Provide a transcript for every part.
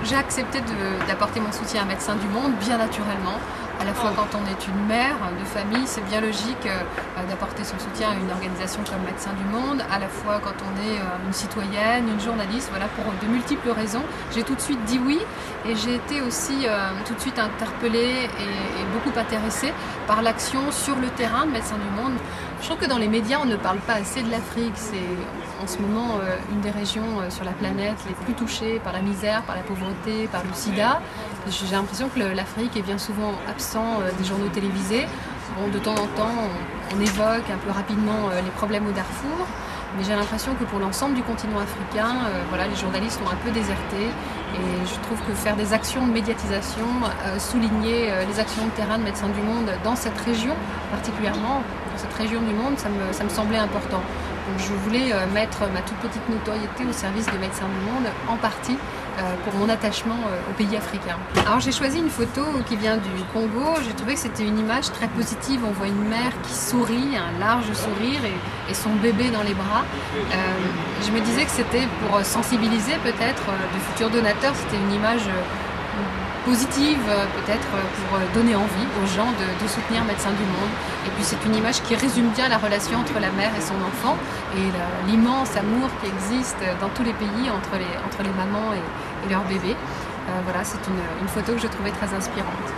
j'ai accepté d'apporter mon soutien à Médecins du Monde, bien naturellement. À la fois quand on est une mère de famille, c'est bien logique d'apporter son soutien à une organisation comme Médecins du Monde, à la fois quand on est une citoyenne, une journaliste, voilà, pour de multiples raisons. J'ai tout de suite dit oui et j'ai été aussi tout de suite interpellée et beaucoup intéressée par l'action sur le terrain de Médecins du Monde. Je trouve que dans les médias, on ne parle pas assez de l'Afrique. C'est en ce moment une des régions sur la planète les plus touchées par la misère, par la pauvreté, par le sida. J'ai l'impression que l'Afrique est bien souvent absent des journaux télévisés. Bon, de temps en temps, on évoque un peu rapidement les problèmes au Darfour, mais j'ai l'impression que pour l'ensemble du continent africain, voilà, les journalistes ont un peu déserté. Et je trouve que faire des actions de médiatisation, souligner les actions de terrain de Médecins du Monde dans cette région, particulièrement dans cette région du monde, ça me semblait important. Donc je voulais mettre ma toute petite notoriété au service de Médecins du Monde, en partie pour mon attachement au pays africain. Alors j'ai choisi une photo qui vient du Congo. J'ai trouvé que c'était une image très positive. On voit une mère qui sourit, un large sourire et son bébé dans les bras. Je me disais que c'était pour sensibiliser peut-être de futurs donateurs. C'était une image positive, peut-être pour donner envie aux gens de soutenir Médecins du Monde. Et puis c'est une image qui résume bien la relation entre la mère et son enfant et l'immense amour qui existe dans tous les pays entre les mamans et leurs bébés. Voilà, c'est une photo que je trouvais très inspirante.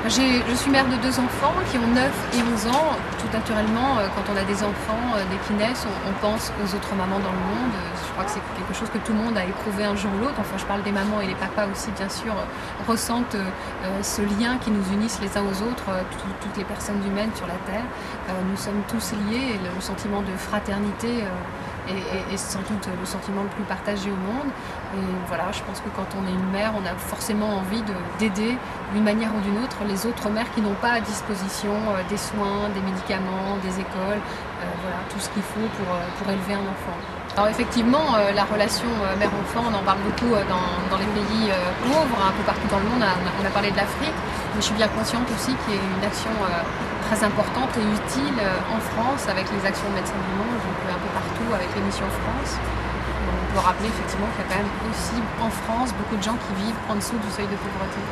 Je suis mère de 2 enfants qui ont 9 et 11 ans. Tout naturellement, quand on a des enfants, dès qu'ils naissent, on pense aux autres mamans dans le monde. Je crois que c'est quelque chose que tout le monde a éprouvé un jour ou l'autre. Enfin, je parle des mamans et les papas aussi, bien sûr, ressentent ce lien qui nous unissent les uns aux autres, toutes les personnes humaines sur la Terre. Nous sommes tous liés et le sentiment de fraternité est sans doute le sentiment le plus partagé au monde. Et voilà, je pense que quand on est une mère, on a forcément envie d'aider d'une manière ou d'une autre les autres mères qui n'ont pas à disposition des soins, des médicaments, des écoles, voilà, tout ce qu'il faut pour élever un enfant. Alors effectivement, la relation mère-enfant, on en parle beaucoup dans les pays pauvres, un peu partout dans le monde. On a parlé de l'Afrique, mais je suis bien consciente aussi qu'il y a une action très importante et utile en France avec les actions de Médecins du Monde, donc un peu partout avec les missions France. On peut rappeler effectivement qu'il y a quand même aussi en France beaucoup de gens qui vivent en dessous du seuil de pauvreté.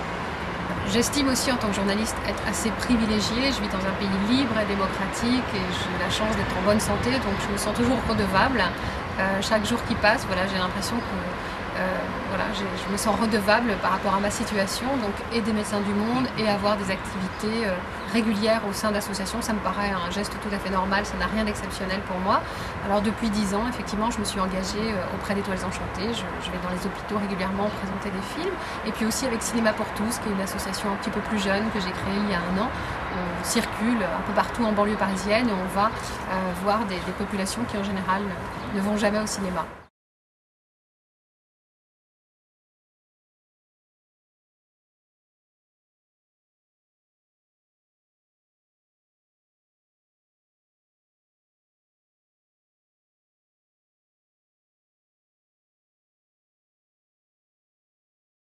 J'estime aussi en tant que journaliste être assez privilégiée. Je vis dans un pays libre et démocratique et j'ai la chance d'être en bonne santé, donc je me sens toujours redevable. Chaque jour qui passe, voilà, j'ai l'impression que voilà, je me sens redevable par rapport à ma situation, donc aider Médecins du Monde et avoir des activités régulières au sein d'associations, ça me paraît un geste tout à fait normal, ça n'a rien d'exceptionnel pour moi. Alors depuis 10 ans, effectivement, je me suis engagée auprès d'Étoiles Enchantées, je vais dans les hôpitaux régulièrement présenter des films, et puis aussi avec Cinéma pour tous, qui est une association un petit peu plus jeune que j'ai créée il y a 1 an. On circule un peu partout en banlieue parisienne et on va voir des populations qui en général ne vont jamais au cinéma.